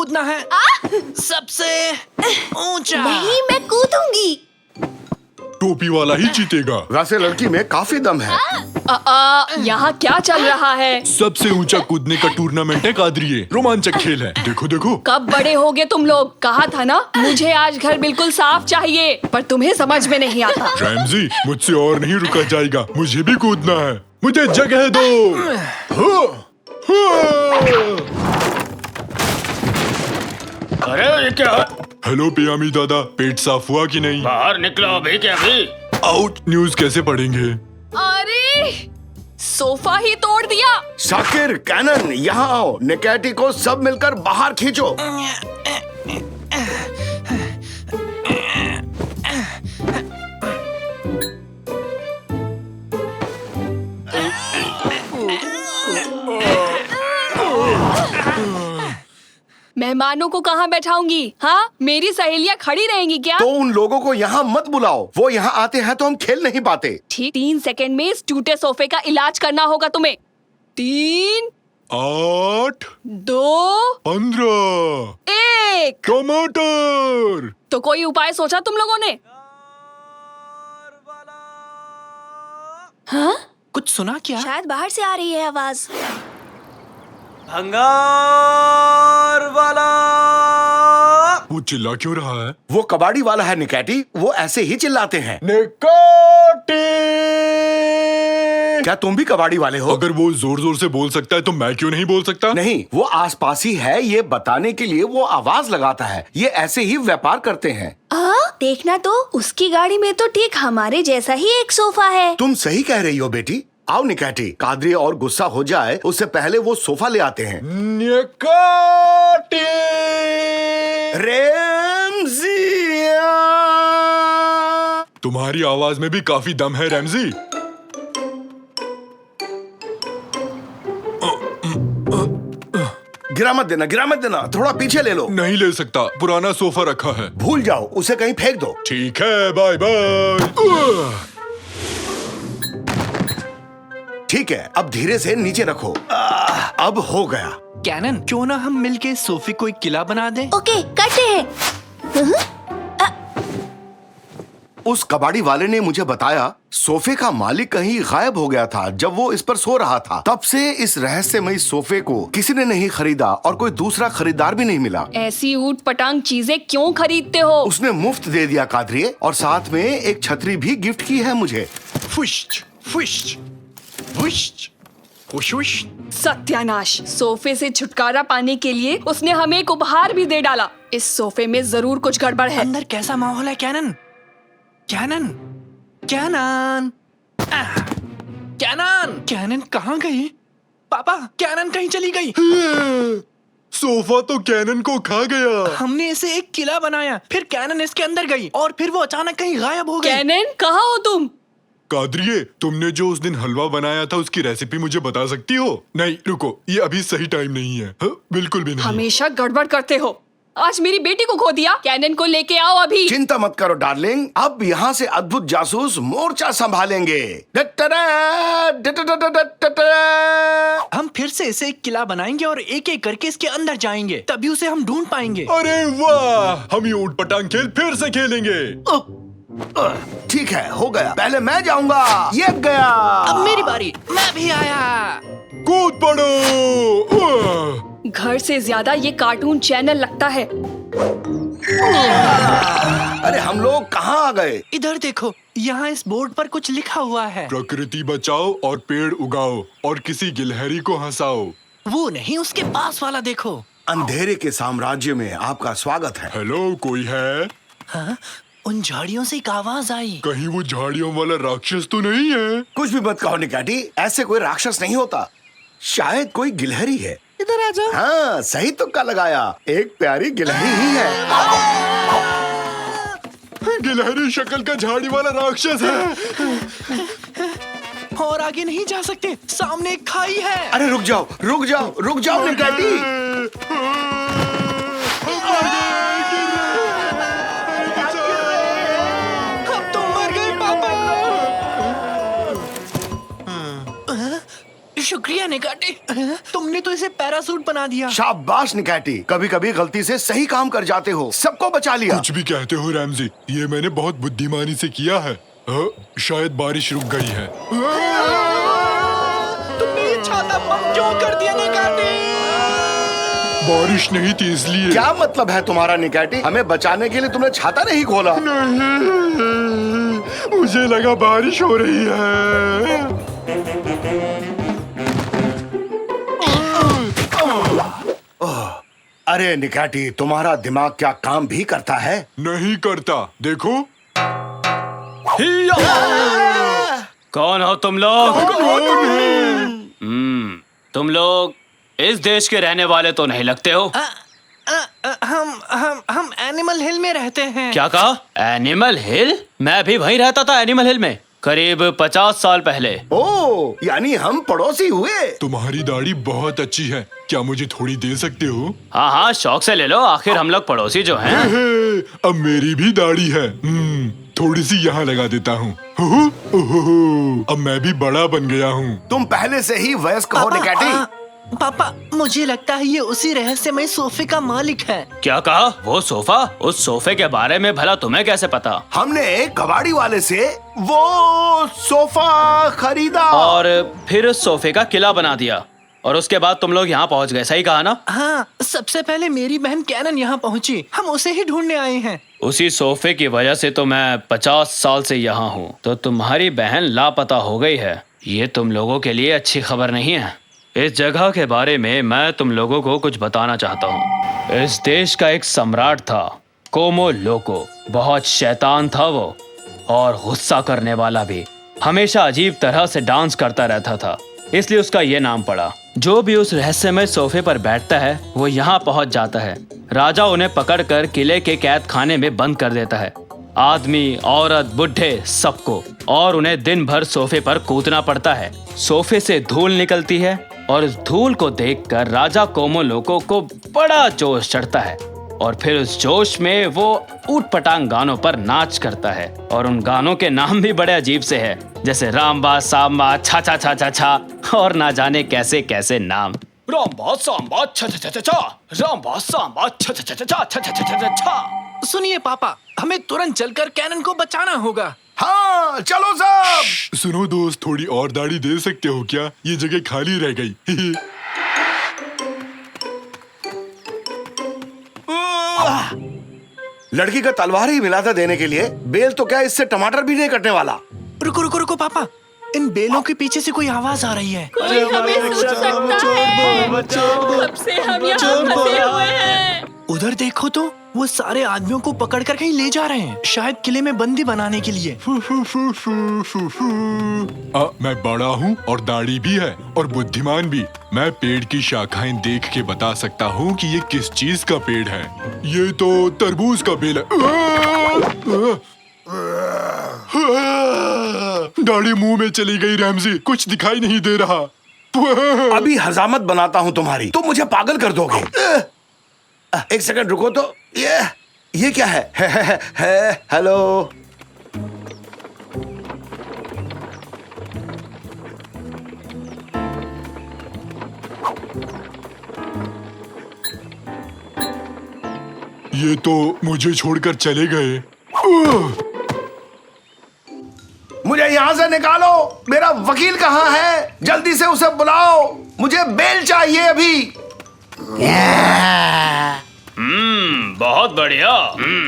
कूदना है सबसे ऊंचा। नहीं, मैं कूदूंगी। टोपी वाला ही जीतेगा। वैसे लड़की में काफी दम है। यहाँ क्या चल रहा है? सबसे ऊंचा कूदने का टूर्नामेंट है कादरिए। रोमांचक खेल है। देखो देखो। कब बड़े होगे तुम लोग? कहा था ना मुझे आज घर बिल्कुल साफ चाहिए, पर तुम्हें समझ में नहीं आता। रैमजी, मुझसे और नहीं रुका जाएगा। मुझे भी कूदना है। मुझे जगह दो। अरे ये क्या? हेलो पियामी दादा, पेट साफ हुआ कि नहीं? बाहर निकलो अभी के अभी। आउट। न्यूज कैसे पढ़ेंगे? अरे सोफा ही तोड़ दिया। शाकिर, कैनन, यहाँ आओ। निकैटी को सब मिलकर बाहर खींचो। मेहमानों को कहाँ बैठाऊंगी? हाँ, मेरी सहेलियाँ खड़ी रहेंगी क्या? तो उन लोगों को यहाँ मत बुलाओ। वो यहाँ आते हैं तो हम खेल नहीं पाते। ठीक 3 सेकंड में इस टूटे सोफे का इलाज करना होगा तुम्हें। 3, 8, 2, 15। 1। टमाटर। तो कोई उपाय सोचा तुम लोगों ने? हाँ? कुछ सुना क्या? शायद बाहर से आ रही है आवाज। भंगार वाला। वो चिल्ला क्यों रहा है? वो कबाड़ी वाला है निकैटी। वो ऐसे ही चिल्लाते हैं। निकाटी। क्या तुम भी कबाड़ी वाले हो? अगर वो जोर जोर से बोल सकता है तो मैं क्यों नहीं बोल सकता? नहीं, वो आसपास ही है। ये बताने के लिए वो आवाज लगाता है। ये ऐसे ही व्यापार करते हैं। देखना तो उसकी गाड़ी में तो ठीक हमारे जैसा ही एक सोफा है। तुम सही कह रही हो बेटी। आओ निकैटी, कादरी और गुस्सा हो जाए उससे पहले वो सोफा ले आते हैं। निकाटी। रैमजिया। तुम्हारी आवाज में भी काफी दम है रैमजी। गिरा मत देना, गिरा मत देना। थोड़ा पीछे ले लो। नहीं ले सकता, पुराना सोफा रखा है। भूल जाओ, उसे कहीं फेंक दो। ठीक है, बाय बाय। ठीक है, अब धीरे से नीचे रखो। अब हो गया। कैनन, क्यों ना हम मिलके सोफे को एक किला बना दें? ओके, करते हैं। उस कबाड़ी वाले ने मुझे बताया सोफे का मालिक कहीं गायब हो गया था जब वो इस पर सो रहा था। तब से इस रहस्यमयी सोफे को किसी ने नहीं खरीदा और कोई दूसरा खरीदार भी नहीं मिला। ऐसी ऊट पटांग चीजें क्यों खरीदते हो? उसने मुफ्त दे दिया कादरिए, और साथ में एक छतरी भी गिफ्ट की है मुझे। फुश्च, फुश्च, फुश्च, फुश। सत्यानाश! सोफे से छुटकारा पाने के लिए उसने हमें एक उपहार भी दे डाला। इस सोफे में जरूर कुछ गड़बड़ है। अंदर कैसा माहौल है कैनन? कैनन, कैनन, कैनन, कैनन कहाँ गई? पापा, कैनन कहीं चली गई। सोफा तो कैनन को खा गया। हमने इसे एक किला बनाया, फिर कैनन इसके अंदर गई और फिर वो अचानक कहीं गायब हो गई। कैनन, कहाँ हो तुम? कादरिए, तुमने जो उस दिन हलवा बनाया था उसकी रेसिपी मुझे बता सकती हो? नहीं, रुको, ये अभी सही टाइम नहीं है। बिल्कुल भी नहीं। हमेशा गड़बड़ करते हो। आज मेरी बेटी को खो दिया। कैनन को लेके आओ अभी। चिंता मत करो डार्लिंग, अब यहाँ से अद्भुत जासूस मोर्चा संभालेंगे। हम फिर से इसे एक किला बनाएंगे और एक एक करके इसके अंदर जाएंगे, तभी उसे हम ढूंढ पाएंगे। अरे वाह, हम ये ऊट पटांग खेल फिर से खेलेंगे। ठीक है, हो गया। पहले मैं जाऊंगा। ये गया। अब मेरी बारी, मैं भी आया। कूद पड़ो। घर से ज्यादा ये कार्टून चैनल लगता है। अरे हम लोग कहाँ आ गए? इधर देखो, यहाँ इस बोर्ड पर कुछ लिखा हुआ है। प्रकृति बचाओ और पेड़ उगाओ और किसी गिलहरी को हंसाओ। वो नहीं, उसके पास वाला देखो। अंधेरे के साम्राज्य में आपका स्वागत है। हेलो, कोई है? हाँ? उन झाड़ियों से एक आवाज आई। कहीं वो झाड़ियों वाला राक्षस तो नहीं है? कुछ भी मत कहो निकाटी, ऐसे कोई राक्षस नहीं होता। शायद कोई गिलहरी है। इधर आ जाओ। हाँ, सही तुक्का लगाया। एक प्यारी गिलहरी ही है। गिलहरी शक्ल का झाड़ी वाला राक्षस है। और आगे नहीं जा सकते, सामने एक खाई है। अरे रुक जाओ, रुक जाओ, रुक जाओ निकाटी। अब तो मर गए पापा। शुक्रिया निकाटी, तुमने तो इसे पैरासूट बना दिया। शाबाश निकैटी, कभी कभी गलती से सही काम कर जाते हो, सबको बचा लिया। कुछ भी कहते हो रैमजी, ये मैंने बहुत बुद्धिमानी से किया है। शायद बारिश रुक गई है। तुमने ये छाता बम क्यों कर दिया निकाटी? बारिश नहीं थी इसलिए। क्या मतलब है तुम्हारा निकैटी? हमें बचाने के लिए तुमने छाता नहीं खोला? नहीं, मुझे लगा बारिश हो रही है। अरे निकैटी, तुम्हारा दिमाग क्या काम भी करता है? नहीं करता, देखो। कौन हो तुम लोग? तुम लोग इस देश के रहने वाले तो नहीं लगते हो। हम एनिमल हिल में रहते हैं। क्या कहा? एनिमल हिल? मैं भी वहीं रहता था एनिमल हिल में, करीब 50 साल पहले। ओ, यानी हम पड़ोसी हुए। तुम्हारी दाढ़ी बहुत अच्छी है, क्या मुझे थोड़ी दे सकते हो? हाँ हाँ, शौक से ले लो, आखिर हम लोग पड़ोसी जो हैं। अब मेरी भी दाढ़ी है। थोड़ी सी यहाँ लगा देता हूँ। अब मैं भी बड़ा बन गया हूँ। तुम पहले से ही वयस्क हो निकैटी। पापा, मुझे लगता है ये उसी रहस्यमय सोफे का मालिक है। क्या कहा? वो सोफा? उस सोफे के बारे में भला तुम्हें कैसे पता? हमने कबाड़ी वाले से वो सोफा खरीदा और फिर उस सोफे का किला बना दिया, और उसके बाद तुम लोग यहाँ पहुँच गए, सही कहा ना? हाँ, सबसे पहले मेरी बहन कैनन यहाँ पहुँची, हम उसे ही ढूंढने आए हैं। उसी सोफे की वजह से तो मैं 50 साल से यहाँ हूँ। तो तुम्हारी बहन लापता हो गई है, ये तुम लोगों के लिए अच्छी खबर नहीं है। इस जगह के बारे में मैं तुम लोगों को कुछ बताना चाहता हूँ। इस देश का एक सम्राट था, कोमो लोको। बहुत शैतान था वो, और गुस्सा करने वाला भी। हमेशा अजीब तरह से डांस करता रहता था, इसलिए उसका ये नाम पड़ा। जो भी उस रहस्यमय सोफे पर बैठता है वो यहाँ पहुँच जाता है। राजा उन्हें पकड़कर किले के कैद खाने में बंद कर देता है, आदमी, औरत, बुढ़े, सबको, और उन्हें दिन भर सोफे पर कूदना पड़ता है। सोफे से धूल निकलती है, और इस धूल को देखकर राजा कोमो लोको को बड़ा जोश चढ़ता है, और फिर उस जोश में वो ऊट-पटांग गानों पर नाच करता है। और उन गानों के नाम भी बड़े अजीब से हैं, जैसे रामबा, सांबा, छा छा छा छा छा, और ना जाने कैसे कैसे नाम। रामबा, सांबा, छा छा छा छा छा, रामबा, सांबा, छा छा छा छा छा छा छा छा छा छा। सुनिए पापा, हमें तुरंत चलकर कैनन को बचाना होगा। हाँ, चलो सब। सुनो दोस्त, थोड़ी और दाढ़ी दे सकते हो क्या? ये जगह खाली रह गई। लड़की का तलवार ही मिला था देने के लिए, बेल तो क्या इससे टमाटर भी नहीं कटने वाला। रुको रुको रुको पापा, इन बेलों के पीछे से कोई आवाज आ रही है। कोई हमें सुन सकता है। कब से हम यहाँ फंसे हुए हैं। उधर देखो तो, वो सारे आदमियों को पकड़कर कहीं ले जा रहे हैं, शायद किले में बंदी बनाने के लिए। मैं बड़ा हूँ और दाढ़ी भी है और बुद्धिमान भी। मैं पेड़ की शाखाएं देख के बता सकता हूँ कि ये किस चीज का पेड़ है। ये तो तरबूज का बेल है। दाढ़ी मुंह में चली गई रैमजी, कुछ दिखाई नहीं दे रहा। अभी हजामत बनाता हूँ तुम्हारी, तुम मुझे पागल कर दोगे। एक सेकंड रुको तो, ये क्या है? हेलो। ये तो मुझे छोड़कर चले गए। मुझे यहाँ से निकालो। मेरा वकील कहाँ है? जल्दी से उसे बुलाओ, मुझे बेल चाहिए अभी। बहुत बढ़िया।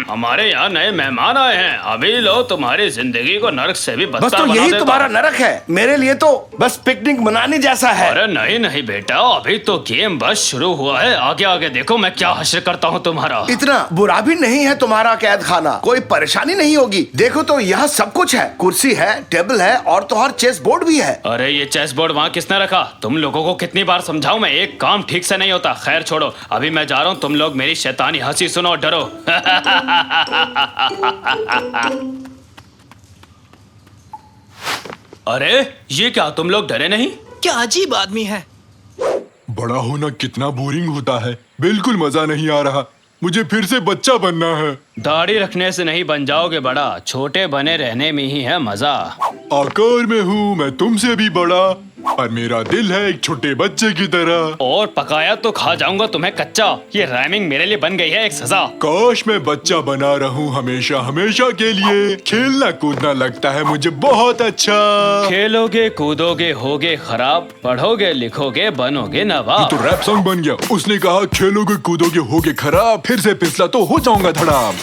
हमारे यहाँ नए मेहमान आए हैं। अभी लो तुम्हारी जिंदगी को नरक से भी बस बदतर तो बना यही देता तुम्हारा हूँ। नरक है, मेरे लिए तो बस पिकनिक मनाने जैसा है। अरे नहीं नहीं बेटा, अभी तो गेम बस शुरू हुआ है। आगे आगे देखो मैं क्या हश्र करता हूँ तुम्हारा। इतना बुरा भी नहीं है तुम्हारा कैद खाना, कोई परेशानी नहीं होगी। देखो तो यहाँ सब कुछ है, कुर्सी है, टेबल है, और तो और चेस बोर्ड भी है। अरे ये चेस बोर्ड वहाँ किसने रखा? तुम लोगों को कितनी बार समझाऊं मैं, एक काम ठीक से नहीं होता। खैर छोड़ो, अभी मैं जा रहा हूँ। तुम लोग मेरी शैतानी हंसी सुनो और डरो। अरे ये क्या, तुम लोग डरे नहीं? क्या अजीब आदमी है। बड़ा होना कितना बोरिंग होता है, बिल्कुल मजा नहीं आ रहा। मुझे फिर से बच्चा बनना है। दाढ़ी रखने से नहीं बन जाओगे बड़ा, छोटे बने रहने में ही है मजा। आकार में हूँ मैं तुमसे भी बड़ा, और मेरा दिल है एक छोटे बच्चे की तरह। और पकाया तो खा जाऊंगा तुम्हें कच्चा। ये राइमिंग मेरे लिए बन गई है एक सजा। काश मैं बच्चा बना रहूं हमेशा हमेशा के लिए। खेलना कूदना लगता है मुझे बहुत अच्छा। खेलोगे कूदोगे होगे खराब, पढ़ोगे लिखोगे बनोगे नवाब। तो रैप सॉन्ग बन गया। उसने कहा खेलोगे कूदोगे होगे खराब, फिर से फिसला तो हो जाऊंगा धड़ाम।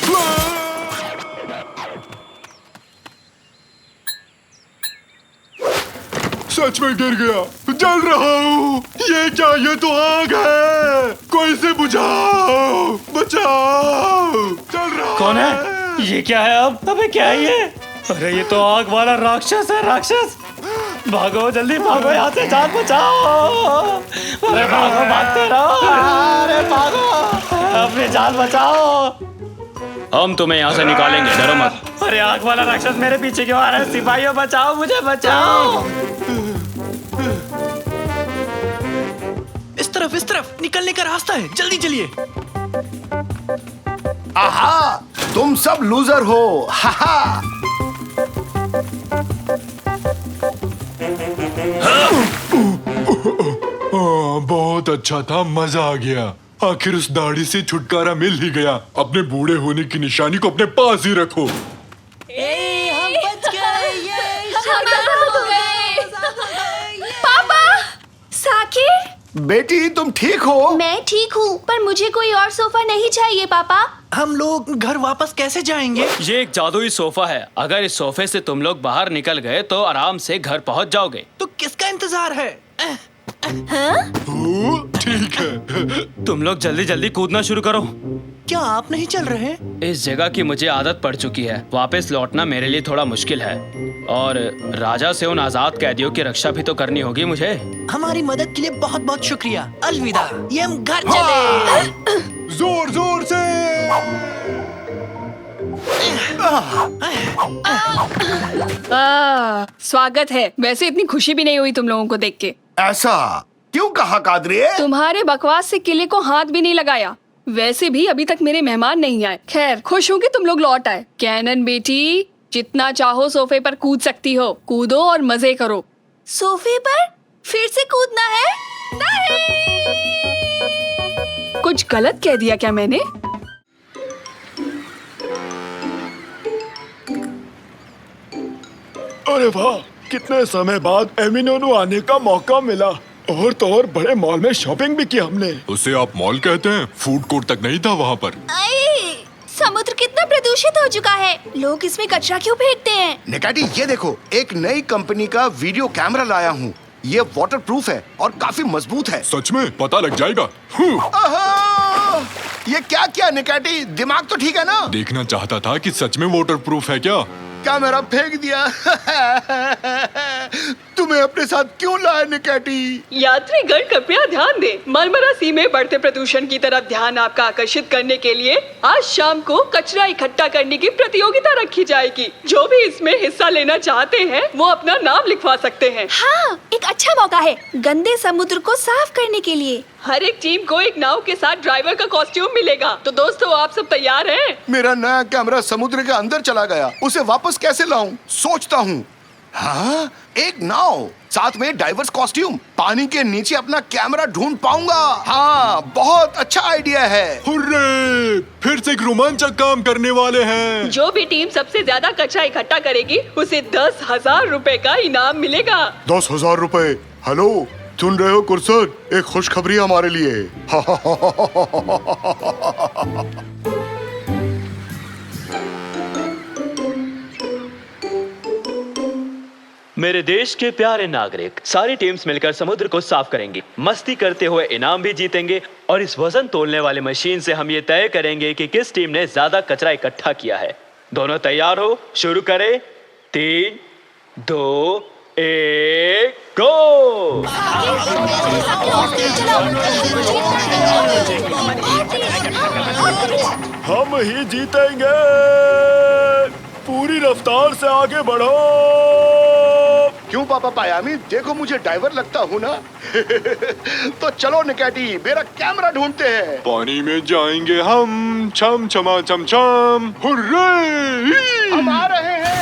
सच में गिर गया, जल रहा हूँ। ये क्या, ये तो आग है। कोई से बुझाओ, बचाओ। चल रहा कौन है? ये क्या है अब? अबे क्या है ये? अरे ये तो आग वाला राक्षस है, राक्षस। भागो जल्दी भागो यहाँ से, जान बचाओ। अरे भागो, भागते रहो। अरे भागो, अपनी जान बचाओ। हम तुम्हें यहाँ से निकालेंगे, डरो मत। अरे आग वाला राक्षस मेरे पीछे क्यों आ रहा है? सिपाहियों बचाओ, मुझे बचाओ। इस तरफ निकलने का रास्ता है, जल्दी चलिए। आहा, तुम सब लूजर हो। हाहा। बहुत अच्छा था, मजा आ गया। आखिर उस दाढ़ी से छुटकारा मिल ही गया। अपने बूढ़े होने की निशानी को अपने पास ही रखो। पापा, साकिर, बेटी तुम ठीक हो? मैं ठीक हूँ, पर मुझे कोई और सोफा नहीं चाहिए पापा। हम लोग घर वापस कैसे जाएंगे? ये एक जादुई सोफा है। अगर इस सोफे से तुम लोग बाहर निकल गए तो आराम से घर पहुंच जाओगे। तो किसका इंतजार है? ठीक है। तुम लोग जल्दी जल्दी कूदना शुरू करो। क्या आप नहीं चल रहे? इस जगह की मुझे आदत पड़ चुकी है। वापस लौटना मेरे लिए थोड़ा मुश्किल है। और राजा से उन आजाद कैदियों की रक्षा भी तो करनी होगी मुझे। हमारी मदद के लिए बहुत बहुत शुक्रिया। अलविदा। ये हम घर चले। जोर जोर से। स्वागत है। वैसे इतनी खुशी भी नहीं हुई तुम लोगों को देख के। ऐसा क्यों कहा कादरी? तुम्हारे बकवास से किले को हाथ भी नहीं लगाया। वैसे भी अभी तक मेरे मेहमान नहीं आए। खैर, खुश हूँ कि तुम लोग लौट आए। कैनन बेटी, जितना चाहो सोफे पर कूद सकती हो। कूदो और मजे करो। सोफे पर फिर से कूदना है? नहीं! कुछ गलत कह दिया क्या मैंने? अरे वाह, कितने समय बाद एमिनोनु आने का मौका मिला। और तो और बड़े मॉल में शॉपिंग भी की हमने। उसे आप मॉल कहते हैं? फूड कोर्ट तक नहीं था वहाँ पर। समुद्र कितना प्रदूषित हो चुका है। लोग इसमें कचरा क्यों फेंकते हैं? निकाटी, ये देखो, एक नई कंपनी का वीडियो कैमरा लाया हूँ। ये वाटरप्रूफ है और काफी मजबूत है। सच में? पता लग जाएगा। आहा! ये क्या किया निकाटी? दिमाग तो ठीक है ना? देखना चाहता था कि सच में वाटरप्रूफ है क्या। कैमरा फेंक दिया। तुम्हें अपने साथ क्यों लाया निकाटी? यात्रीगण कृपया ध्यान दें। मरमरा सी में बढ़ते प्रदूषण की तरफ ध्यान आपका आकर्षित करने के लिए आज शाम को कचरा इकट्ठा करने की प्रतियोगिता रखी जाएगी। जो भी इसमें हिस्सा लेना चाहते हैं वो अपना नाम लिखवा सकते हैं। हाँ, एक अच्छा मौका है गंदे समुद्र को साफ करने के लिए। हर एक टीम को एक नाव के साथ ड्राइवर का कॉस्ट्यूम मिलेगा। तो दोस्तों, आप सब तैयार हैं? मेरा नया कैमरा समुद्र के अंदर चला गया। उसे वापस कैसे लाऊं? सोचता हूँ। हाँ, एक नाव, साथ में डाइवर्स कॉस्ट्यूम। पानी के नीचे अपना कैमरा ढूंढ पाऊंगा। हाँ, बहुत अच्छा आइडिया है। हुर्रे! फिर से एक रोमांचक काम करने वाले हैं। जो भी टीम सबसे ज्यादा कचरा इकट्ठा करेगी उसे 10,000 रुपए का इनाम मिलेगा। 10,000 रुपए? हेलो, सुन रहे हो कुरसर? एक खुशखबरी हमारे लिए। मेरे देश के प्यारे नागरिक, सारी टीम्स मिलकर समुद्र को साफ करेंगी, मस्ती करते हुए इनाम भी जीतेंगे और इस वजन तोलने वाले मशीन से हम ये तय करेंगे कि किस टीम ने ज्यादा कचरा इकट्ठा किया है। दोनों तैयार हो? शुरू करें। 3, 2, 1, गो! हम ही जीतेंगे। पूरी रफ्तार से आगे बढ़ो। क्यों पापा पायामी? देखो, मुझे ड्राइवर लगता हूँ ना? तो चलो निकाटी, मेरा कैमरा ढूंढते हैं। पानी में जाएंगे हम, छम छमा छम छम। हुर्रे! हम आ रहे हैं।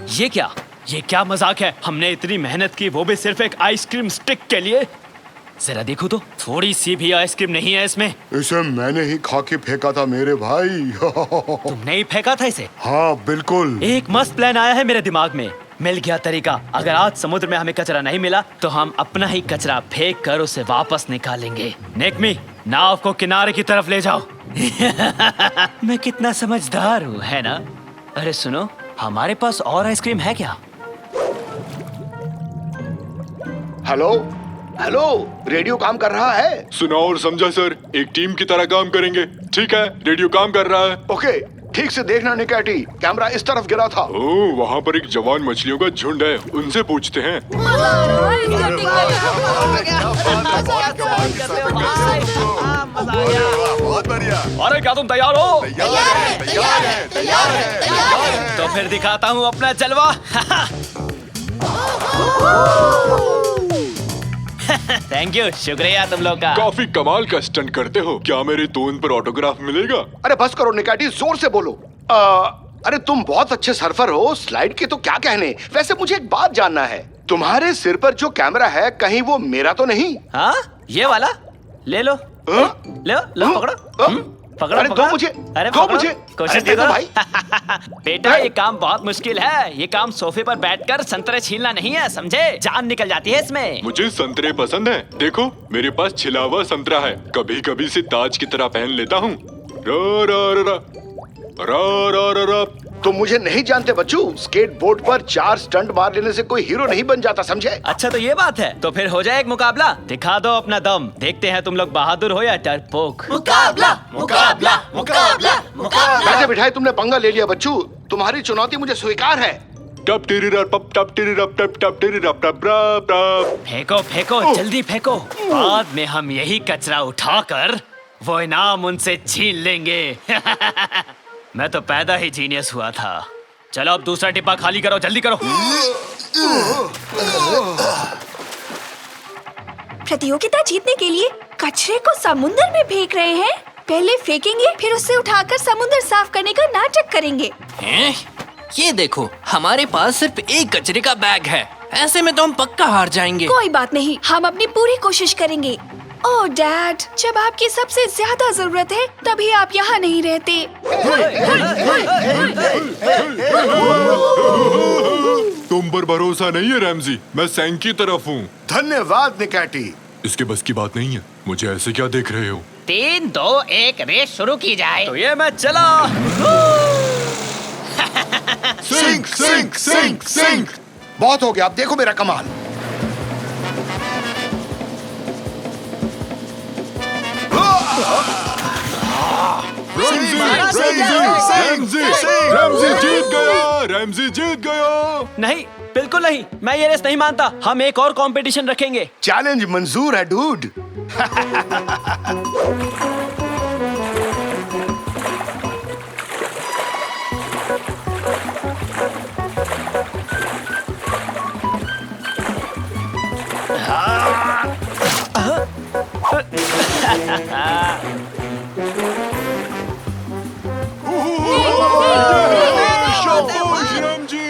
ये क्या? ये क्या मजाक है? हमने इतनी मेहनत की, वो भी सिर्फ एक आइसक्रीम स्टिक के लिए। जरा देखो तो, थोड़ी सी भी आइसक्रीम नहीं है इसमें। इसे मैंने ही खा के फेंका था मेरे भाई। तुमने ही फेंका था इसे? हाँ बिल्कुल। एक मस्त प्लान आया है मेरे दिमाग में। मिल गया तरीका। अगर आज समुद्र में हमें कचरा नहीं मिला तो हम अपना ही कचरा फेंक कर उसे वापस निकालेंगे। नेकमी, नाव को किनारे की तरफ ले जाओ। मैं कितना समझदार हूँ, है ना? अरे सुनो, हमारे पास और आइसक्रीम है क्या? हेलो हेलो, रेडियो काम कर रहा है? सुना और समझा सर, एक टीम की तरह काम करेंगे। ठीक है, रेडियो काम कर रहा है। ओके, ठीक से देखना निकैटी, कैमरा इस तरफ गिरा था। ओह, वहाँ पर एक जवान मछलियों का झुंड है, उनसे पूछते हैं। बहुत बढ़िया। अरे क्या तुम तैयार हो? तैयार है। तो फिर दिखाता हूँ अपना जलवा। थैंक यू, शुक्रिया तुम लोग का। काफी कमाल का स्टंट करते हो। क्या मेरी टोन पर ऑटोग्राफ मिलेगा? अरे बस करो निकैटी, जोर से बोलो। अरे तुम बहुत अच्छे सर्फर हो, स्लाइड के तो क्या कहने। वैसे मुझे एक बात जानना है, तुम्हारे सिर पर जो कैमरा है कहीं वो मेरा तो नहीं? हाँ, ये वाला ले लो। लो लो, पकड़ो। पकड़ो, अरे पकड़ो। दो मुझे, अरे दो पकड़ो। मुझे। कोशिश अरे दे दो करो। भाई। बेटा, ये काम बहुत मुश्किल है। ये काम सोफे पर बैठकर संतरे छीलना नहीं है, समझे? जान निकल जाती है इसमें। मुझे संतरे पसंद है। देखो, मेरे पास छिला हुआ संतरा है, कभी कभी से ताज की तरह पहन लेता हूँ। रा रा रा रा रा रा रा रा। तुम मुझे नहीं जानते बच्चू, स्केटबोर्ड पर 4 स्टंट मार लेने से कोई हीरो नहीं बन जाता, समझे? अच्छा, तो ये बात है। तो फिर हो जाए एक मुकाबला। दिखा दो अपना दम, देखते हैं तुम लोग बहादुर हो या डरपोक। मुकाबला मुकाबला मुकाबला मुकाबला। बैठे बिठाए तुमने पंगा ले लिया बच्चू, तुम्हारी चुनौती मुझे स्वीकार है। टप टेरी रप टप टप टेरी रप टप टप टेरी रप टप रप टप। फेंको फेंको, जल्दी फेंको। बाद में हम यही कचरा उठाकर वो इनाम उनसे छीन लेंगे। मैं तो पैदा ही जीनियस हुआ था। चलो अब दूसरा डिब्बा खाली करो, जल्दी करो। प्रतियोगिता जीतने के लिए कचरे को समुद्र में फेंक रहे हैं। पहले फेंकेंगे, फिर उससे उठाकर समुद्र साफ करने का नाटक करेंगे। हैं? ये देखो, हमारे पास सिर्फ एक कचरे का बैग है। ऐसे में तो हम पक्का हार जाएंगे। कोई बात नहीं, हम अपनी पूरी कोशिश करेंगे। ओह डैड, जब आपकी सबसे ज्यादा जरूरत है तभी आप यहाँ नहीं रहते। तुम पर भरोसा नहीं है रैमजी, मैं सैंक की तरफ हूँ। धन्यवाद निकैटी। इसके बस की बात नहीं है। मुझे ऐसे क्या देख रहे हो? 3, 2, 1 रेस शुरू की जाए। तो ये मैं चला। सिंक सिंक सिंक सिंक। बहुत हो गया, अब देखो मेरा कमाल। रैमजी जीत गया, रैमजी जीत गया। नहीं, बिल्कुल नहीं, मैं ये रेस नहीं मानता। हम एक और कंपटीशन रखेंगे। चैलेंज मंजूर है डूड। शाबाश रैमजी।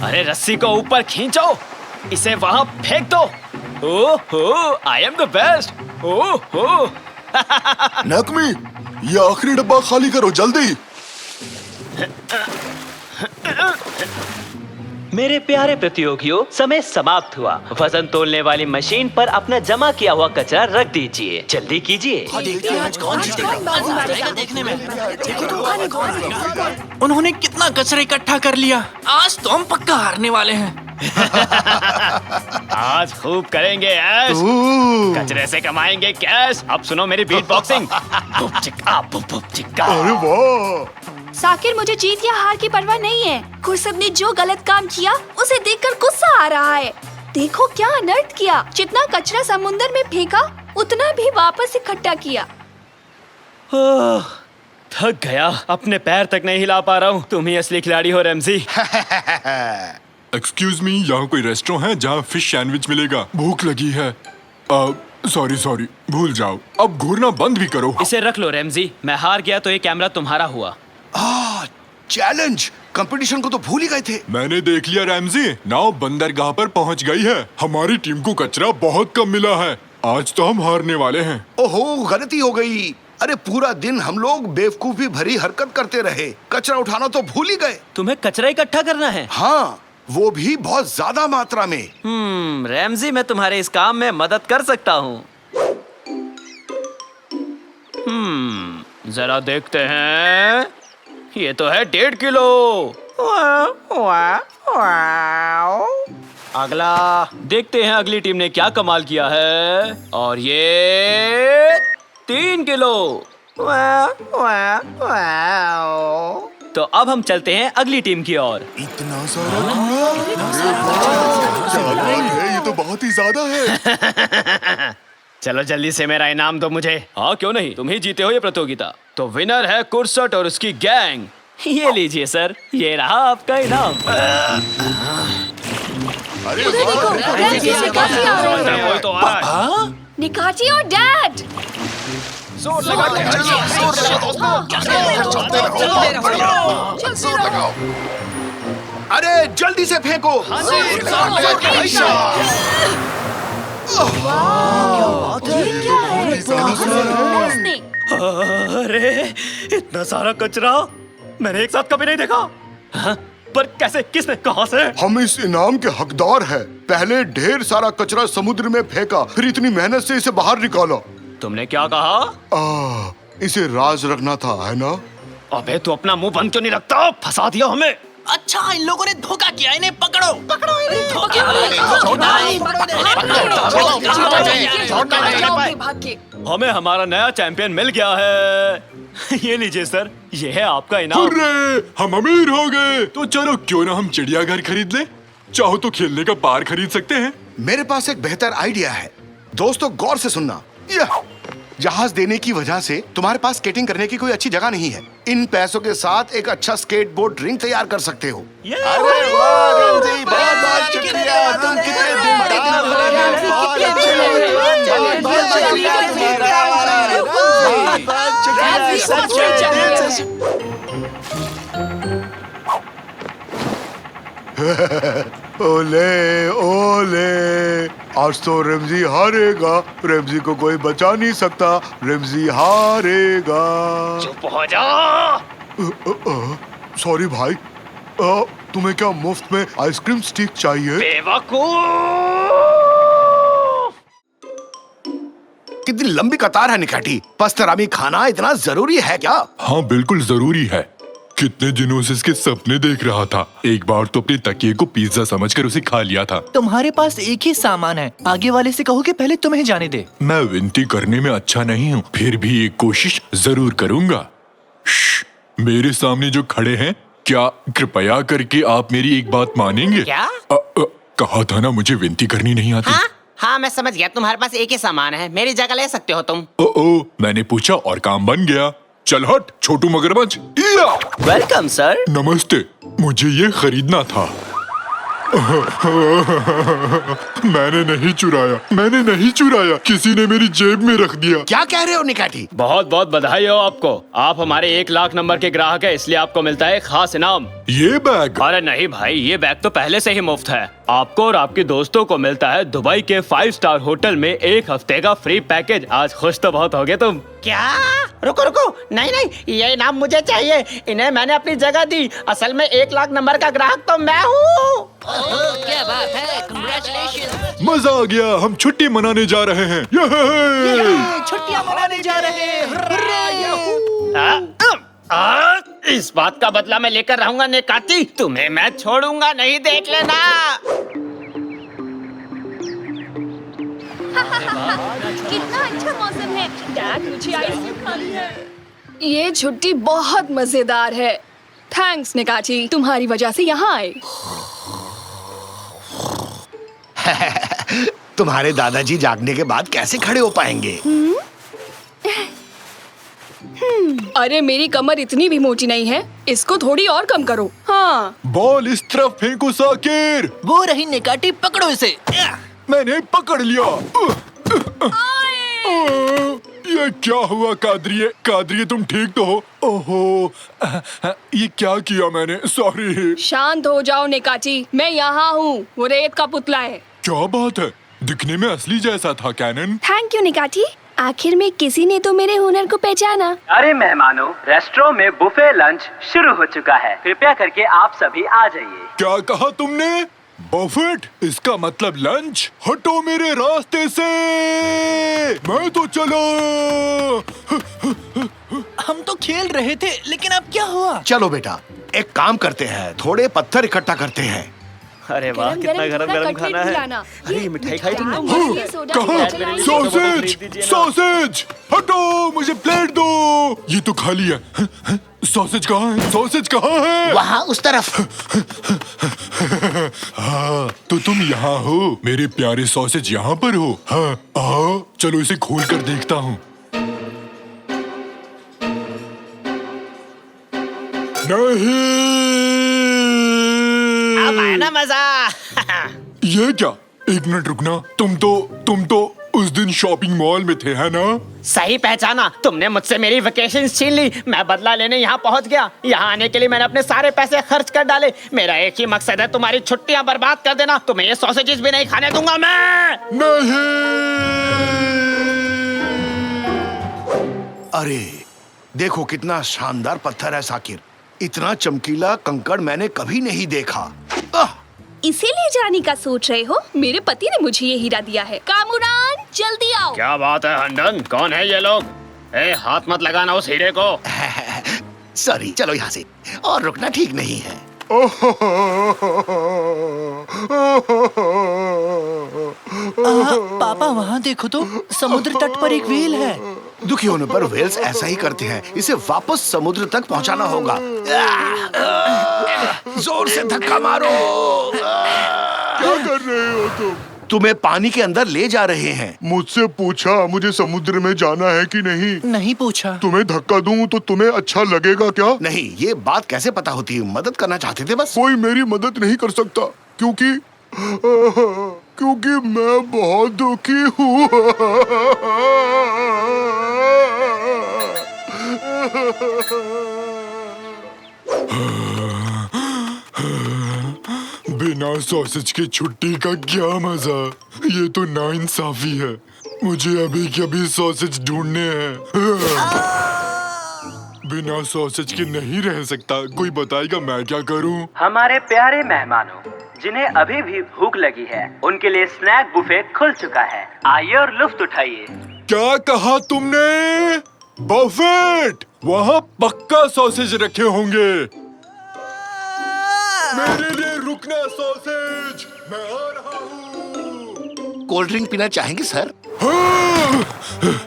अरे रस्सी को ऊपर खींचो, इसे वहां फेंक दो। ओहो, आई एम द बेस्ट। ओहो। नकमी, ये आखिरी डब्बा खाली करो जल्दी। मेरे प्यारे प्रतियोगियों, समय समाप्त हुआ। वजन तोलने वाली मशीन पर अपना जमा किया हुआ कचरा रख दीजिए। जल्दी कीजिए। देखने में उन्होंने कितना कचरा इकट्ठा कर लिया। आज तो हम पक्का हारने वाले हैं। आज खूब करेंगे ऐश। कचरे से कमाएंगे कैश। अब सुनो मेरी बीट बॉक्सिंग। बुप चिक्का, बुप बुप चिक्का। अरे वाह। साकिर, मुझे जीत या हार की परवाह नहीं है। खुर्सद ने जो गलत काम किया उसे देखकर गुस्सा आ रहा है। देखो क्या अनर्थ किया। जितना कचरा समुद्र में फेंका उतना भी वापस इकट्ठा किया। थक गया, अपने पैर तक नहीं हिला पा रहा हूँ। तुम ही असली खिलाड़ी हो रैमजी। एक्सक्यूज मी, यहाँ कोई रेस्टोरेंट है जहाँ फिश सैंडविच मिलेगा? भूख लगी है। सॉरी, भूल जाओ। अब घूरना बंद भी करो। इसे रख लो रैमजी, मैं हार गया तो ये कैमरा तुम्हारा हुआ। चैलेंज कंपटीशन को तो भूल ही गए थे। मैंने देख लिया रैमजी, नाव बंदरगाह पर पहुँच गई है। हमारी टीम को कचरा बहुत कम मिला है। आज तो हम हारने वाले हैं। ओहो, गलती हो गई। अरे पूरा दिन हम लोग बेवकूफी भरी हरकत करते रहे, कचरा उठाना तो भूल ही गए। तुम्हें कचरा इकट्ठा करना है? हाँ, वो भी बहुत ज्यादा मात्रा में। रैमजी, मैं तुम्हारे इस काम में मदद कर सकता हूँ। जरा देखते हैं। ये तो है 1.5 किलो। अगला देखते हैं अगली टीम ने क्या कमाल किया है। और ये 3 किलो। तो अब हम चलते हैं अगली टीम की ओर। इतना सारा है, ये तो बहुत ही ज्यादा है। चलो जल्दी से मेरा इनाम दो मुझे। हाँ क्यों नहीं, तुम ही जीते हो ये प्रतियोगिता। तो विनर है कुर्सट और उसकी गैंग। ये लीजिए सर, ये रहा आपका इनाम। उधर देखो, रैमजी से काफी आ रहे हैं। कोई तो आ रहा है। निकाची और डैड। अरे जल्दी से फेंको। अरे इतना सारा कचरा मैंने एक साथ कभी नहीं देखा। हाँ? पर कैसे, किसने, कहां से? हम इस इनाम के हकदार हैं। पहले ढेर सारा कचरा समुद्र में फेंका, फिर इतनी मेहनत से इसे बाहर निकाला। तुमने क्या कहा? इसे राज रखना था, है ना? अबे तू अपना मुंह बंद क्यों नहीं रखता? फंसा दिया हमें। अच्छा, इन लोगों ने धोखा किया। इन्हें पकड़ो। हमें हमारा नया चैंपियन मिल गया है। ये लीजिए सर, ये है आपका इनाम। हुर्रे, हम अमीर हो गए। तो चलो क्यों ना हम चिड़ियाघर खरीद ले। चाहो तो खेलने का पार्क खरीद सकते हैं। मेरे पास एक बेहतर आइडिया है। दोस्तों गौर से सुनना। जहाज देने की वजह से तुम्हारे पास स्केटिंग करने की कोई अच्छी जगह नहीं है। इन पैसों के साथ एक अच्छा स्केटबोर्ड रिंग तैयार कर सकते हो। अरे वाह रैमजी, बहुत शुक्रिया। तुम कितने दिलदार हो। ओले ओले, आज तो रैमजी हारेगा। रैमजी को कोई बचा नहीं सकता। रैमजी हारेगा। चुप हो जा। सॉरी भाई, तुम्हें क्या मुफ्त में आइसक्रीम स्टिक चाहिए? बेवकूफ। कितनी लंबी कतार है निकाटी। पस्तरामी खाना इतना जरूरी है क्या? हाँ बिल्कुल जरूरी है। कितने दिनों से इसके सपने देख रहा था। एक बार तो अपने तकिए को पिज्जा समझकर उसे खा लिया था। तुम्हारे पास एक ही सामान है। आगे वाले से कहो कि पहले तुम्हें जाने दे। मैं विनती करने में अच्छा नहीं हूँ, फिर भी एक कोशिश जरूर करूँगा। मेरे सामने जो खड़े हैं, क्या कृपया करके आप मेरी एक बात मानेंगे? क्या? कहा था ना मुझे विनती करनी नहीं आती। हाँ मैं समझ गया। तुम्हारे पास एक ही सामान है, मेरी जगह ले सकते हो तुम। ओ, मैंने पूछा और काम बन गया। चल हट छोटू मगरमच्छ। Welcome sir. नमस्ते, मुझे ये खरीदना था। मैंने नहीं चुराया, किसी ने मेरी जेब में रख दिया। क्या कह रहे हो निकाटी? बहुत बहुत बधाई हो आपको। आप हमारे 1 लाख नंबर के ग्राहक हैं, इसलिए आपको मिलता है खास इनाम। ये बैग? अरे नहीं भाई, ये बैग तो पहले से ही मुफ्त है। आपको और आपके दोस्तों को मिलता है दुबई के 5 स्टार होटल में 1 हफ्ते का फ्री पैकेज। आज खुश तो बहुत होगे तुम। क्या? रुको रुको, नहीं नहीं, ये इनाम मुझे चाहिए। इन्हें मैंने अपनी जगह दी। असल में 1 लाख नंबर का ग्राहक तो मैं हूँ। क्या बात है, कांग्रेचुलेशन। मजा आ गया, हम छुट्टी मनाने जा रहे हैं। छुट्टियां मनाने जा रहे हैं। इस बात का बदला मैं लेकर रहूंगा नेकाती। तुम्हें मैं छोड़ूंगा नहीं, देख लेना। कितना अच्छा मौसम है। डैड, मुझे आइसक्रीम खानी है। ये छुट्टी बहुत मजेदार है। थैंक्स निकाची, तुम्हारी वजह से यहाँ आए। तुम्हारे दादाजी जागने के बाद कैसे खड़े हो पाएंगे? अरे मेरी कमर इतनी भी मोटी नहीं है, इसको थोड़ी और कम करो। हाँ बॉल इस तरफ फेंको साकिर। वो रही निकाटी, पकड़ो इसे। मैंने पकड़ लिया। ये क्या हुआ कादरिए? कादरिए तुम ठीक तो हो? ओहो, ये क्या किया मैंने? सॉरी। शांत हो जाओ निकाची, मैं यहाँ हूँ। वो रेत का पुतला है। क्या बात है? दिखने में असली जैसा था कैनन। थैंक यू निकाची, आखिर में किसी ने तो मेरे हुनर को पहचाना। अरे मेहमानों, रेस्टोरेंट में बुफे लंच शुरू हो चुका है। कृपया करके आप सभी आ जाइए। क्या कहा तुमने? बफेट? इसका मतलब लंच? हटो मेरे रास्ते से, मैं तो चला। हम तो खेल रहे थे, लेकिन अब क्या हुआ? चलो बेटा, एक काम करते हैं, थोड़े पत्थर इकट्ठा करते हैं। अरे वाह, कितना गरम गरम खाना है। अरे ये मिठाई खाई तुमने? कहाँ? Sausage, sausage! हटो, मुझे प्लेट दो। ये तो खाली है। सॉसेज कहाँ है? सॉसेज कहाँ है? वहाँ उस तरफ। हाँ, तो तुम यहाँ हो। मेरे प्यारे सॉसेज यहाँ पर हो। हाँ, आओ, चलो इसे खोल कर देखता हूँ। नहीं, अब आया ना मजा। ये क्या? एक मिनट रुकना। तुम तो उस दिन शॉपिंग मॉल में थे, है ना? सही पहचाना तुमने। मुझसे मेरी वेकेशन छीन ली। मैं बदला लेने यहाँ पहुँच गया। यहाँ आने के लिए मैंने अपने सारे पैसे खर्च कर डाले। मेरा एक ही मकसद है, तुम्हारी छुट्टियाँ बर्बाद कर देना। तुम्हें ये सॉसेजेस भी नहीं खाने दूंगा मैं। नहीं। अरे देखो कितना शानदार पत्थर है साकिर। इतना चमकीला कंकड़ मैंने कभी नहीं देखा। इसे ले जाने का सोच रहे हो? मेरे पति ने मुझे ये हीरा दिया है। कामुरान, जल्दी आओ। क्या बात है हंडन? कौन है ये लोग? हाथ मत लगाना उस हीरे को। सॉरी, चलो यहाँ से। और रुकना ठीक नहीं है। पापा वहाँ देखो तो, समुद्र तट पर एक व्हेल है। दुखी होने पर व्हेल्स ऐसा ही करते हैं। इसे वापस समुद्र तक पहुंचाना होगा। जोर से धक्का मारो। क्या कर रहे हो तुम? तुम्हें पानी के अंदर ले जा रहे हैं। मुझसे पूछा मुझे समुद्र में जाना है कि नहीं? नहीं पूछा। तुम्हें धक्का दूं तो तुम्हें अच्छा लगेगा क्या? नहीं, ये बात कैसे पता होती है? मदद करना चाहते थे बस। कोई मेरी मदद नहीं कर सकता, क्योंकि मैं बहुत दुखी हूँ। बिना सॉसेज की छुट्टी का क्या मजा? ये तो नाइंसाफी है। मुझे अभी के अभी सॉसेज ढूंढने हैं। बिना सॉसेज के नहीं रह सकता। कोई बताएगा मैं क्या करूं? हमारे प्यारे मेहमानों, जिन्हें अभी भी भूख लगी है, उनके लिए स्नैक बुफे खुल चुका है। आइए और लुफ्त उठाइए। क्या कहा तुमने? बफेट? वहाँ पक्का सॉसेज रखे होंगे। मेरे लिए रुकना सॉसेज, मैं आ रहा हूँ। कोल्ड ड्रिंक पीना चाहेंगे सर?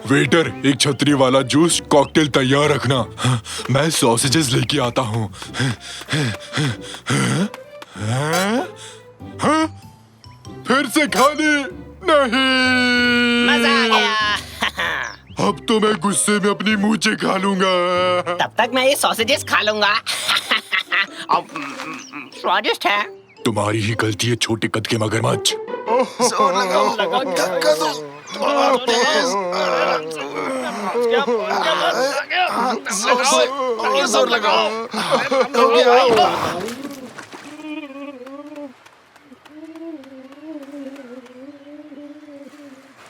वेटर, एक छतरी वाला जूस कॉकटेल तैयार रखना। मैं सॉसेजेस लेके आता हूँ। फिर से खाने नहीं। मजा आ गया। अब तो मैं गुस्से में अपनी मूंछें खा लूंगा। तब तक मैं ये सॉसेजेस खा लूंगा। स्वादिष्ट है। तुम्हारी ही गलती है छोटे कद के मगरमच्छ। जोर लगाओ, धक्का दो। और जोर लगाओ। हो गया।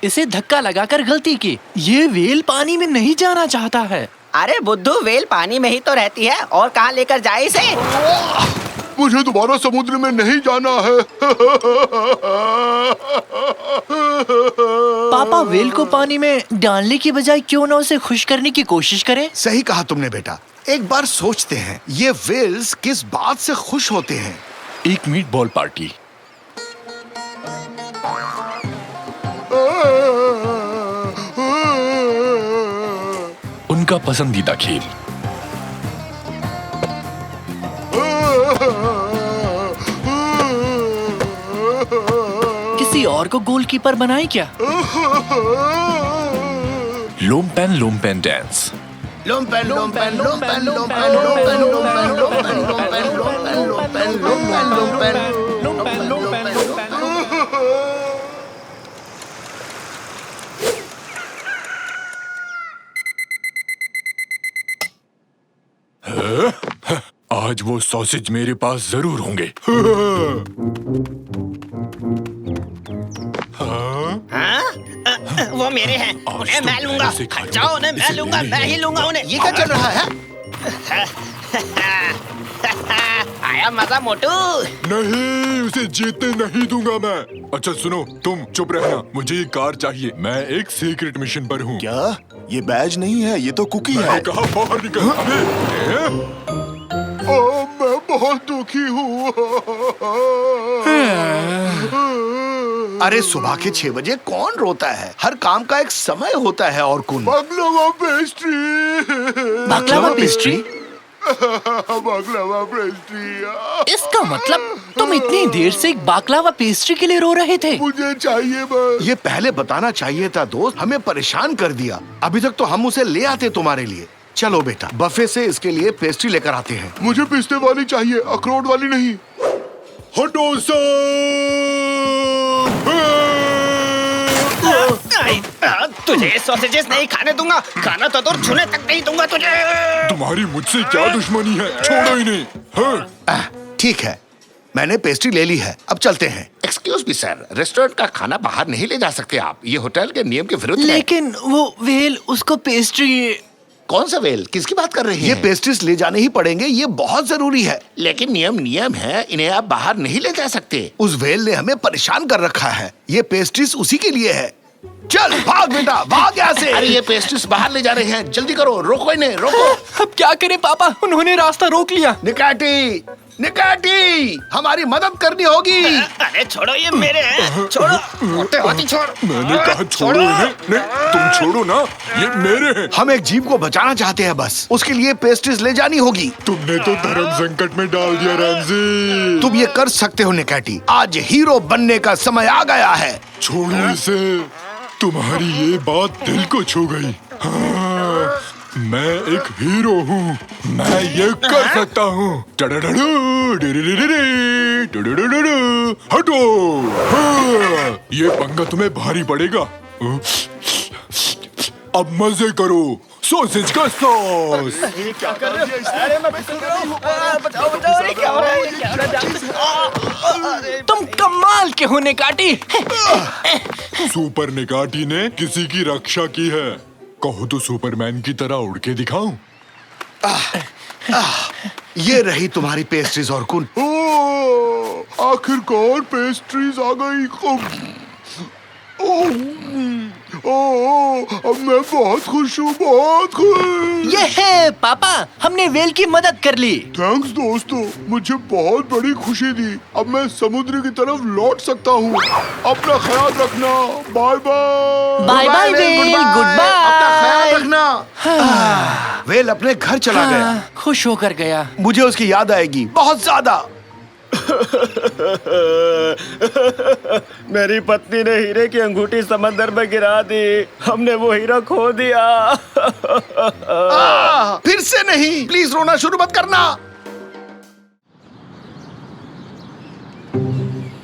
इसे धक्का लगाकर गलती की। ये व्हेल पानी में नहीं जाना चाहता है। अरे बुद्धू, व्हेल पानी में ही तो रहती है, और कहाँ लेकर जाए इसे? मुझे दोबारा समुद्र में नहीं जाना है। पापा व्हेल को पानी में डालने की बजाय क्यों ना उसे खुश करने की कोशिश करें? सही कहा तुमने बेटा। एक बार सोचते हैं, ये व्हेल्स किस बात से खुश होते हैं? एक मीट बॉल पार्टी। उनका पसंदीदा खेल। किसी किसी और को गोलकीपर बनाए क्या? Lumpen dance. लोम्पेन लोम्पेन लोम्पेन लोम्पेन लोम्पेन लोम्पेन लोम्पेन लोम्पेन लोम्पेन लोम्पेन लोम्पेन लोम्पेन। आज वो सॉसेज मेरे पास जरूर होंगे। वो मेरे हैं, उन्हें मैं लूंगा। जाओ, उन्हें मैं लूंगा, मैं ही लूंगा उन्हें। ये क्या चल रहा है? आया मजा मोटू। नहीं, उसे जीतने नहीं दूंगा मैं। अच्छा सुनो, तुम चुप रहना, मुझे ये कार चाहिए। मैं एक सीक्रेट मिशन पर हूँ। क्या? ये बैज नहीं है, ये तो कुकी है। मैंने कहा बाहर निकल। मैं बहुत दुखी हूँ। अरे सुबह के 6 बजे कौन रोता है? हर काम का एक समय होता है। और कौन? बाकलावा पेस्ट्री। बाकलावा पेस्ट्री? बाकलावा पेस्ट्री। इसका मतलब तुम इतनी देर से एक बाकलावा पेस्ट्री के लिए रो रहे थे? मुझे चाहिए बस। ये पहले बताना चाहिए था दोस्त, हमें परेशान कर दिया। अभी तक तो हम उसे ले आते तुम्हारे लिए। चलो बेटा, बफे से इसके लिए पेस्ट्री लेकर आते हैं। मुझे पिस्ते वाली चाहिए, अखरोट वाली नहीं। हटो तुझे सॉसेजेस नहीं खाने दूंगा, खाना तो दूर छूने तक नहीं दूंगा तुझे। तुम्हारी मुझसे क्या दुश्मनी है? छोड़ो इन्हें। हाँ? ठीक है, मैंने पेस्ट्री ले ली है, अब चलते हैं। एक्सक्यूज मी सर, रेस्टोरेंट का खाना बाहर नहीं ले जा सकते आप, ये होटल के नियम के विरुद्ध है। लेकिन वो वेल उसको पेस्ट्री। कौन सा वेल? किसकी बात कर रहे हैं? ये पेस्ट्रीज ले जाने ही पड़ेंगे, ये बहुत जरूरी है। लेकिन नियम है, इन्हें आप बाहर नहीं ले जा सकते। उस वेल ने हमें परेशान कर रखा है, ये पेस्ट्रीज उसी के लिए है। चल भाग बेटा, भाग यहाँ से। अरे ये पेस्ट्रीज बाहर ले जा रहे हैं, जल्दी करो, रोको इन्हें, रोको। अब क्या करें पापा, उन्होंने रास्ता रोक लिया। निकाटी, निकाटी, हमारी मदद करनी होगी। अरे छोड़ो, ये मेरे हैं, छोड़ो। मोटे हाथी छोड़। मैंने कहा छोड़ो इन्हें। नहीं, तुम छोड़ो ना, ये मेरे हैं। हम एक जीव को बचाना चाहते हैं बस, उसके लिए पेस्ट्रीज ले जानी होगी। तुमने तो धर्म संकट में डाल दिया रैमजी। तुम ये कर सकते हो निकाटी, आज हीरो बनने का समय आ गया है। छोड़ो इसे, तुम्हारी ये बात दिल को छू गई। हाँ, मैं एक हीरो हूँ, मैं ये कर सकता हूँ। हटो। हाँ, ये पंगा तुम्हें भारी पड़ेगा। अब मजे करो, सॉसेज का सॉस। क्या कर रहे हो? अरे मैं बचाओ बचाओ, ये क्या हो रहा है? तुम कमाल के हो निकाटी। सुपर निकाटी ने किसी की रक्षा की है। कहो तो सुपरमैन की तरह उड़ के दिखाऊं? ये रही तुम्हारी पेस्ट्रीज और कुन। आखिरकार पेस्ट्रीज आ गई। अब मैं बहुत खुश हूँ, बहुत खुश। ये है पापा, हमने वेल की मदद कर ली। थैंक्स दोस्तों, मुझे बहुत बड़ी खुशी दी। अब मैं समुद्र की तरफ लौट सकता हूँ। अपना ख्याल रखना, bye bye. Bye bye well, good अपना ख्याल बाय। रखना। वेल अपने घर चला गया, खुश होकर गया। मुझे उसकी याद आएगी बहुत ज्यादा। मेरी पत्नी ने हीरे की अंगूठी समंदर में गिरा दी, हमने वो हीरा खो दिया। फिर से नहीं, प्लीज रोना शुरू मत करना।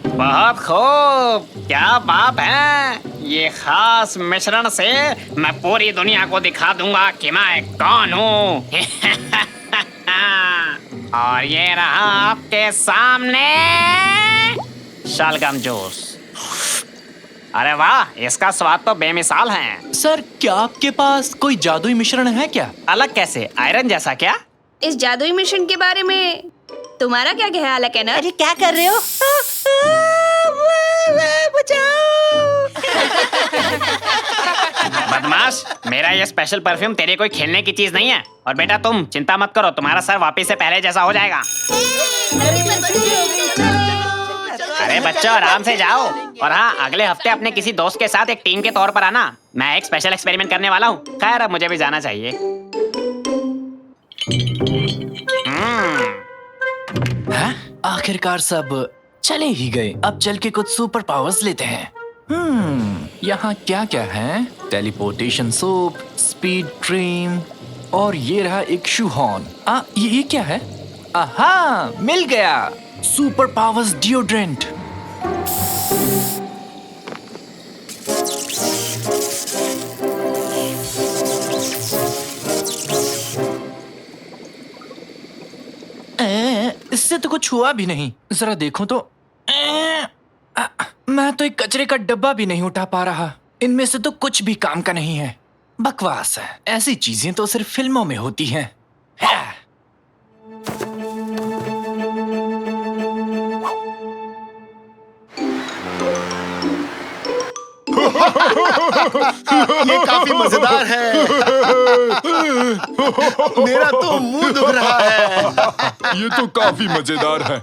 बहुत खूब, क्या बात है। ये खास मिश्रण से मैं पूरी दुनिया को दिखा दूंगा कि मैं कौन हूँ। और ये रहा आपके सामने शलगम जूस। अरे वाह, इसका स्वाद तो बेमिसाल है। सर, क्या आपके पास कोई जादुई मिश्रण है क्या? अलग कैसे? आयरन जैसा क्या? इस जादुई मिशन के बारे में तुम्हारा क्या ख्याल है केनर? अरे क्या कर रहे हो? बदमाश, मेरा ये स्पेशल परफ्यूम तेरे कोई खेलने की चीज नहीं है। और बेटा तुम चिंता मत करो, तुम्हारा सर वापस से पहले जैसा हो जाएगा। अरे बच्चों, आराम से जाओ। और हाँ, अगले हफ्ते अपने किसी दोस्त के साथ एक टीम के तौर पर आना। मैं एक स्पेशल एक्सपेरिमेंट करने वाला हूँ। खैर, अब मुझे भी जाना चाहिए। आखिरकार सब चले ही गए। अब चल के कुछ सुपर पावर्स लेते हैं। यहाँ क्या क्या है? टेलीपोर्टेशन सोप, स्पीड ड्रीम, और ये रहा एक शू हॉर्न। ये क्या है? आहा, मिल गया। Super powers deodorant. इससे तो कुछ हुआ भी नहीं। जरा देखो तो। मैं तो एक कचरे का डब्बा भी नहीं उठा पा रहा। इनमें से तो कुछ भी काम का नहीं है। बकवास है। ऐसी चीजें तो सिर्फ फिल्मों में होती हैं। ये काफी मजेदार है। मेरा तो मुंह दुख रहा है। ये तो काफी मजेदार है।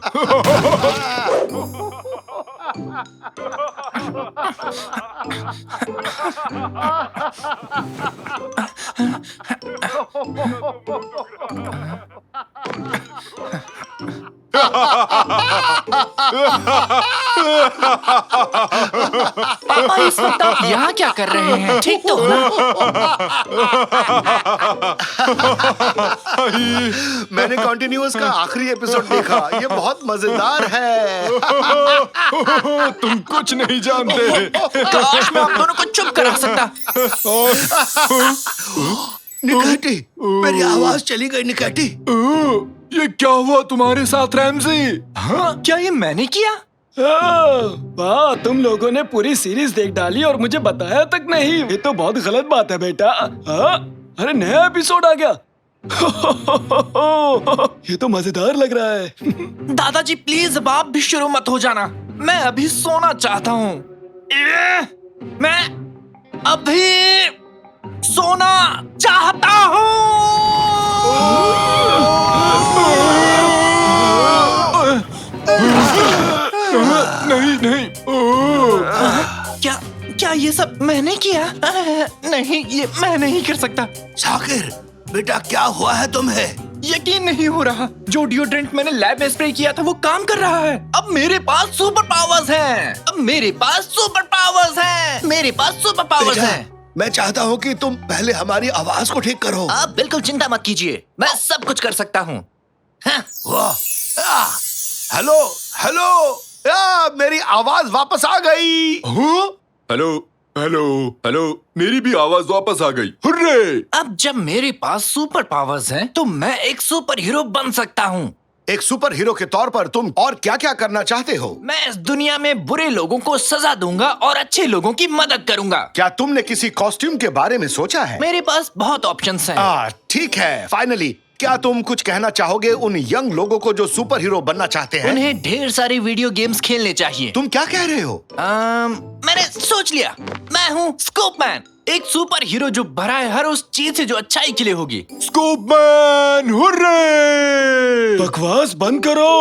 पापा, इस वक्त आप यहाँ क्या कर रहे हैं? ठीक तो हो ना? मैंने कॉन्टिन्यूअस का आखिरी एपिसोड देखा। ये बहुत मजेदार है। तुम कुछ नहीं जानते। काश मैं आप दोनों को चुप करा सकता। निकैटी, मेरी आवाज चली गई। निकैटी, ये क्या हुआ तुम्हारे साथ रैमजी? हाँ, क्या ये मैंने किया? वाह, तुम लोगों ने पूरी सीरीज देख डाली और मुझे बताया तक नहीं। ये तो बहुत गलत बात है बेटा। अरे नया एपिसोड आ गया। ये तो मजेदार लग रहा है। दादाजी प्लीज अब आप भी शुरू मत हो जाना। मैं अभी सोना चाहता हूँ। मैं अभी सोना चाहता हूँ। नहीं नहीं। क्या क्या ये सब मैंने किया? नहीं, ये मैं नहीं कर सकता। शाकिर बेटा, क्या हुआ है तुम्हें? यकीन नहीं हो रहा। जो डिओड्रेंट मैंने लैब में स्प्रे किया था वो काम कर रहा है। अब मेरे पास सुपर पावर्स हैं। अब मेरे पास सुपर पावर्स हैं। मेरे पास सुपर पावर्स हैं। मैं चाहता हूँ कि तुम पहले हमारी आवाज को ठीक करो। आप बिल्कुल चिंता मत कीजिए, मैं सब कुछ कर सकता हूँ। वाह! हेलो हेलो, मेरी आवाज वापस आ गई। हेलो हेलो हेलो, मेरी भी आवाज वापस आ गई। हुर्रे! अब जब मेरे पास सुपर पावर्स हैं, तो मैं एक सुपर हीरो बन सकता हूँ। एक सुपर हीरो के तौर पर तुम और क्या क्या करना चाहते हो? मैं इस दुनिया में बुरे लोगों को सजा दूंगा और अच्छे लोगों की मदद करूंगा। क्या तुमने किसी कॉस्ट्यूम के बारे में सोचा है? मेरे पास बहुत ऑप्शंस हैं। ठीक है। फाइनली, क्या तुम कुछ कहना चाहोगे उन यंग लोगों को जो सुपर हीरो बनना चाहते हैं? उन्हें ढेर सारी वीडियो गेम्स खेलने चाहिए। तुम क्या कह रहे हो? मैंने सोच लिया। मैं हूँ स्कूपमैन, एक सुपर हीरो जो भरा है हर उस चीज से जो अच्छाई के लिए होगी। स्कूपमैन, हुर्रे! बकवास बंद करो।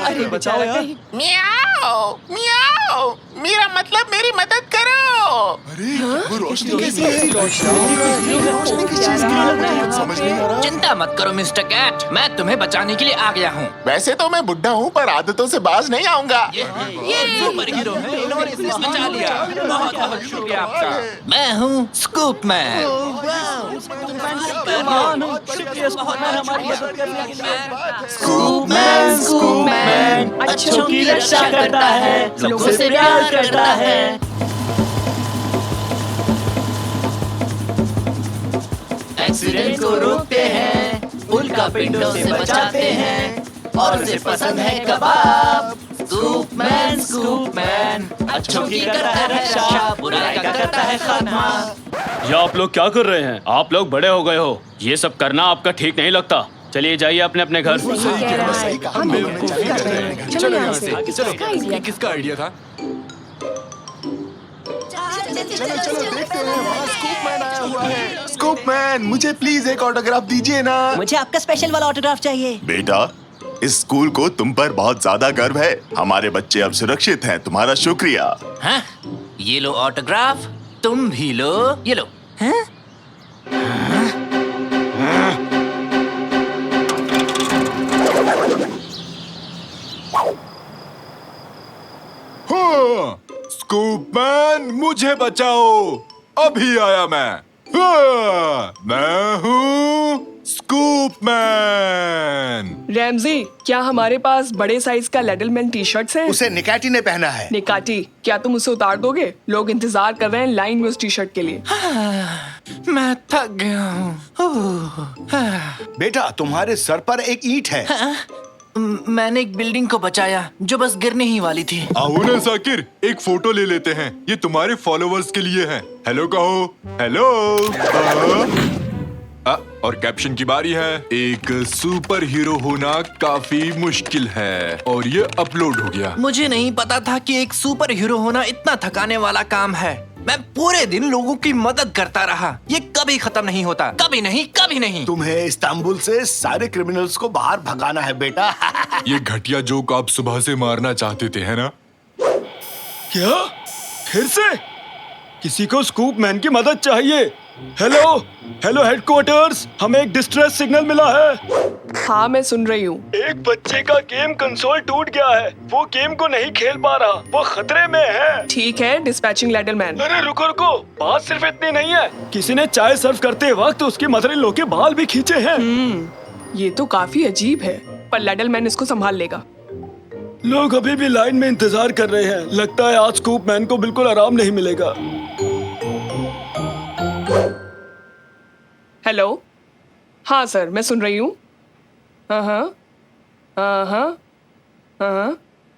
अरे बेचारा कहीं। मियाओ मियाओ, मेरा मतलब मेरी मदद करो। वो रोशनी कैसी है? रोशनी किस चीज की है? समझ नहीं आ रहा। चिंता मत करो मिस्टर कैट, मैं तुम्हें बचाने के लिए आ गया हूँ। वैसे तो मैं बुढ़ा हूँ पर आदतों से बाज नहीं आऊंगा। ये सुपर हीरो है, इन्होंने इसे बचा लिया। बहुत बहुत शुक्रिया आपका। मैं हूँ स्कूप मैन। स्कूप मैन अच्छों की रक्षा करता है, लोगों से प्यार करता है। एक्सीडेंट को रोकते हैं, उल्का पिंडों से बचाते हैं, और उसे पसंद है कबाब। स्कूप मैन अच्छों की करता है रक्षा, बुराई का करता है खात्मा। ये आप लोग क्या कर रहे हैं? आप लोग बड़े हो गए हो, ये सब करना आपका ठीक नहीं लगता। चलिए जाइए अपने अपने घर। चलो यहाँ से। ये किसका आइडिया था? चलो देखते हैं, वहाँ स्कूप मैन आया हुआ है। स्कूप मैन, मुझे प्लीज एक ऑटोग्राफ दीजिए ना। मुझे आपका स्पेशल वाला ऑटोग्राफ चाहिए। बेटा, इस स्कूल को तुम पर बहुत ज्यादा गर्व है। हमारे बच्चे अब सुरक्षित हैं, तुम्हारा शुक्रिया। हाँ? ये लो ऑटोग्राफ, तुम भी लो, ये लो। हाँ? स्कूप मैन, मुझे बचाओ, अभी आया मैं। मैं हूँ स्कूप मैन। रैमजी, क्या हमारे पास बड़े साइज का लेडलमैन टी शर्ट्स हैं? उसे निकाटी ने पहना है। निकाटी, क्या तुम उसे उतार दोगे? लोग इंतजार कर रहे हैं लाइन में उस टी शर्ट के लिए। मैं थक गया हूँ। बेटा, तुम्हारे सर पर एक ईंट है। मैंने एक बिल्डिंग को बचाया जो बस गिरने ही वाली थी। आओ ना साकिर, एक फोटो ले लेते हैं। ये तुम्हारे फॉलोवर्स के लिए है। हेलो कहो। हेलो। और कैप्शन की बारी है। एक सुपर हीरो होना काफी मुश्किल है, और ये अपलोड हो गया। मुझे नहीं पता था कि एक सुपर हीरो होना इतना थकाने वाला काम है। मैं पूरे दिन लोगों की मदद करता रहा। ये कभी खत्म नहीं होता, कभी नहीं, कभी नहीं। तुम्हें इस्तांबुल से सारे क्रिमिनल्स को बाहर भगाना है बेटा। ये घटिया जोक आप सुबह से मारना चाहते थे, है ना? क्या? फिर से? किसी को स्कूप मैन की मदद चाहिए। हेलो हेलो हेडक्वार्टर्स, हमें एक डिस्ट्रेस सिग्नल मिला है। हाँ, मैं सुन रही हूँ। एक बच्चे का गेम कंसोल टूट गया है, वो गेम को नहीं खेल पा रहा, वो खतरे में है। ठीक है, डिस्पैचिंग लेडलमैन। अरे रुको रुको, बात सिर्फ इतनी नहीं है। किसी ने चाय सर्व करते वक्त उसकी मदर-इन-लॉ के बाल भी खींचे हैं। ये तो काफी अजीब है, पर लेडलमैन इसको संभाल लेगा। लोग अभी भी लाइन में इंतजार कर रहे हैं। लगता है आज स्कूप मैन को बिल्कुल आराम नहीं मिलेगा। हेलो, हाँ सर, मैं सुन रही हूँ।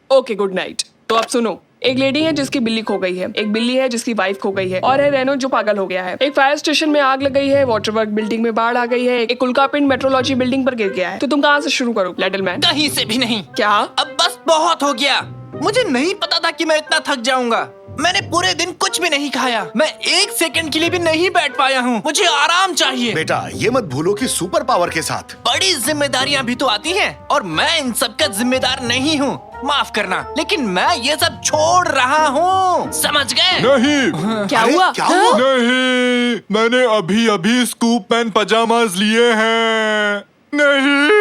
Okay, good night. तो आप सुनो, एक लेडी है जिसकी बिल्ली खो गई है, एक बिल्ली है जिसकी वाइफ खो गई है, और है रेनो जो पागल हो गया है। एक फायर स्टेशन में आग लग गई है, वाटर वर्क बिल्डिंग में बाढ़ आ गई है, एक उल्कापिंड मेट्रोलॉजी बिल्डिंग पर गिर गया है। तो तुम कहाँ से शुरू करो लेडलमैन? कहीं से भी नहीं। क्या? अब बस बहुत हो गया। मुझे नहीं पता था कि मैं इतना थक जाऊंगा। मैंने पूरे दिन कुछ भी नहीं खाया। मैं एक सेकंड के लिए भी नहीं बैठ पाया हूँ। मुझे आराम चाहिए। बेटा, ये मत भूलो कि सुपर पावर के साथ बड़ी जिम्मेदारियाँ भी तो आती हैं, और मैं इन सब का जिम्मेदार नहीं हूँ। माफ करना, लेकिन मैं ये सब छोड़ रहा हूँ। समझ गए? नहीं। क्या हुआ? क्या हुआ? नहीं, मैंने अभी अभी स्कूप मैन पजामाज लिए हैं। नहीं।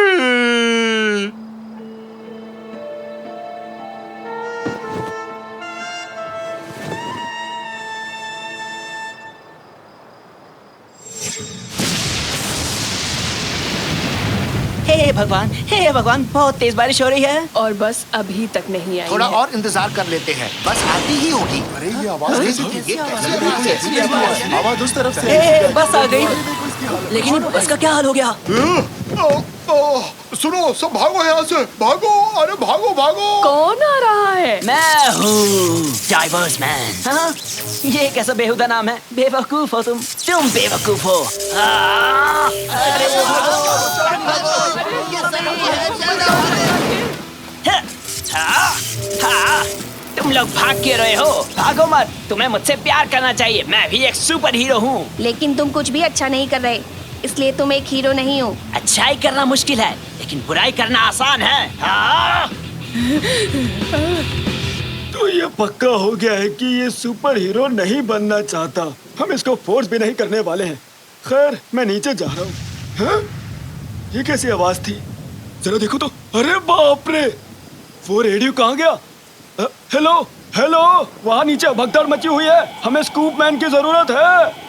हे भगवान, बहुत तेज बारिश हो रही है। और बस अभी तक नहीं आई थोड़ा है। और इंतजार कर लेते हैं, बस आती ही होगी। अरे ये आवाज कैसी थी? आवाज उस तरफ से। हे, बस आ गई। लेकिन बस का क्या हाल हो गया? सुनो, सब भागो यहाँ से, भागो। अरे भागो भागो। कौन आ रहा है? मैं हूँ डाइवर्स मैन। हाँ? ये कैसा बेहुदा नाम है? बेवकूफ हो तुम बेवकूफ हो। तुम लोग भाग क्यों रहे हो? भागो मत, तुम्हें मुझसे प्यार करना चाहिए। मैं भी एक सुपर हीरो हूँ। लेकिन तुम कुछ भी अच्छा नहीं कर रहे, इसलिए तुम एक हीरो नहीं हो। अच्छाई करना मुश्किल है, लेकिन बुराई करना आसान है। तो ये पक्का हो गया है कि ये सुपर हीरो नहीं बनना चाहता। हम इसको फोर्स भी नहीं करने वाले हैं। खैर, मैं नीचे जा रहा हूँ। हाँ? ये कैसी आवाज थी? जरा देखो तो। अरे बाप रे, वो रेडियो कहाँ गया? हेलो हेलो, वहाँ नीचे भगदड़ मची हुई है। हमें स्कूप मैन की जरूरत है।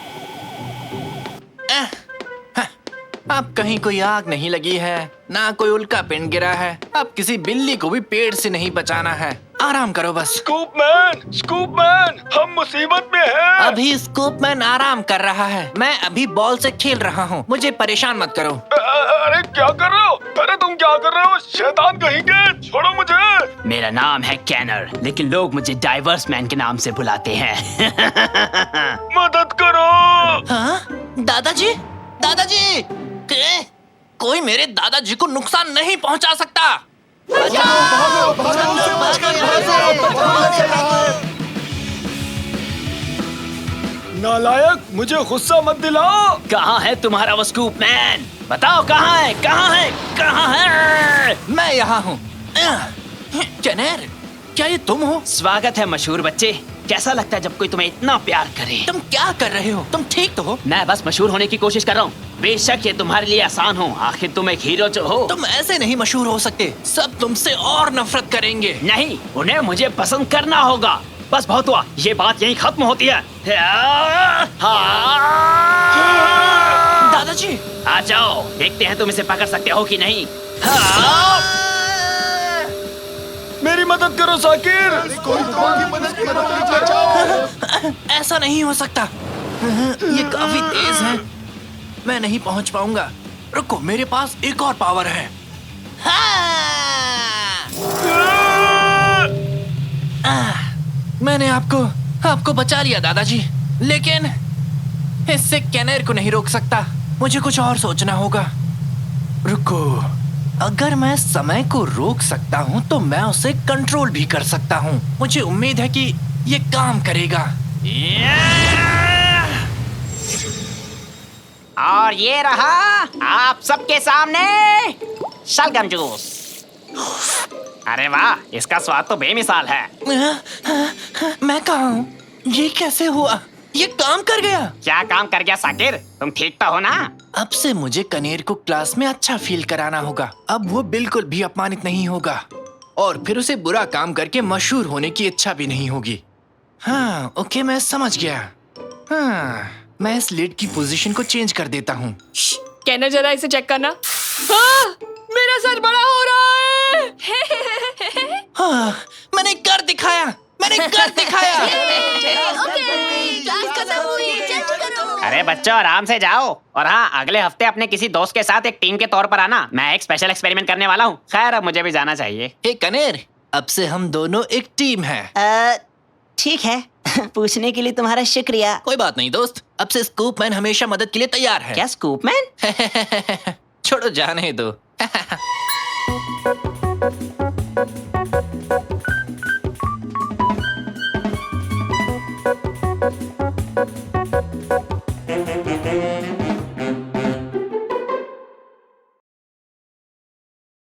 अब कहीं कोई आग नहीं लगी है, ना कोई उल्का पिंड गिरा है। अब किसी बिल्ली को भी पेड़ से नहीं बचाना है। आराम करो बस। स्कूप मैन, हम मुसीबत में हैं। अभी स्कूप मैन आराम कर रहा है। मैं अभी बॉल से खेल रहा हूँ। मुझे परेशान मत करो। अरे क्या कर रहे हो? अरे तुम क्या कर रहे हो? शैतान कहीं के, छोड़ो मुझे। मेरा नाम है कैनर, लेकिन लोग मुझे डाइवर्स मैन के नाम से बुलाते हैं। मदद करो। हाँ? दादाजी, दादाजी, कोई मेरे दादाजी को नुकसान नहीं पहुंचा सकता। नालायक, मुझे गुस्सा मत दिलाओ। कहाँ है तुम्हारा वो स्कूप मैन? बताओ कहाँ है, कहाँ है, कहाँ है? मैं यहाँ हूँ। कैनर, क्या ये तुम हो? स्वागत है मशहूर बच्चे। कैसा लगता है जब कोई तुम्हें इतना प्यार करे? तुम क्या कर रहे हो? तुम ठीक तो हो? मैं बस मशहूर होने की कोशिश कर रहा हूँ। बेशक ये तुम्हारे लिए आसान हो, आखिर तुम एक हीरो जो हो। तुम ऐसे नहीं मशहूर हो सकते। सब तुमसे और नफरत करेंगे। नहीं, उन्हें मुझे पसंद करना होगा। बस बहुत हुआ, ये बात यहीं खत्म होती है। दादाजी, आ जाओ, देखते हैं तुम इसे पकड़ सकते हो कि नहीं। मेरी मदद करो साकिर। ऐसा नहीं हो सकता। ये काफी तेज है। मैं नहीं पहुंच पाऊंगा। रुको, मेरे पास एक और पावर है। मैंने आपको बचा लिया दादाजी, लेकिन इससे कैनर को नहीं रोक सकता। मुझे कुछ और सोचना होगा। रुको, अगर मैं समय को रोक सकता हूँ तो मैं उसे कंट्रोल भी कर सकता हूँ। मुझे उम्मीद है कि ये काम करेगा। और ये रहा आप सबके सामने शलगम जूस। अरे वाह, इसका स्वाद तो बेमिसाल है। मैं कहाँ हूँ? ये कैसे हुआ? ये काम कर गया। क्या काम कर गया साकिर? तुम ठीक तो हो ना? अब से मुझे कनेर को क्लास में अच्छा फील कराना होगा। अब वो बिल्कुल भी अपमानित नहीं होगा और फिर उसे बुरा काम करके मशहूर होने की इच्छा भी नहीं होगी। हाँ, ओके, मैं समझ गया। हाँ, मैं इस लिड की पोजीशन को चेंज कर देता हूँ। कैनर, जरा इसे चेक करना। हाँ, मेरा सर बड़ा हो रहा है। हाँ, मैंने कर दिखाया। अरे बच्चों, आराम से जाओ। और हाँ, अगले हफ्ते अपने किसी दोस्त के साथ एक टीम के तौर पर आना। मैं एक स्पेशल एक्सपेरिमेंट करने वाला हूँ। खैर, अब मुझे भी जाना चाहिए। हे कनेर, अब से हम दोनों एक टीम हैं। ठीक है। पूछने के लिए तुम्हारा शुक्रिया। कोई बात नहीं दोस्त, अब से स्कूप मैन हमेशा मदद के लिए तैयार है। क्या स्कूप मैन? छोड़ो, जाने दो।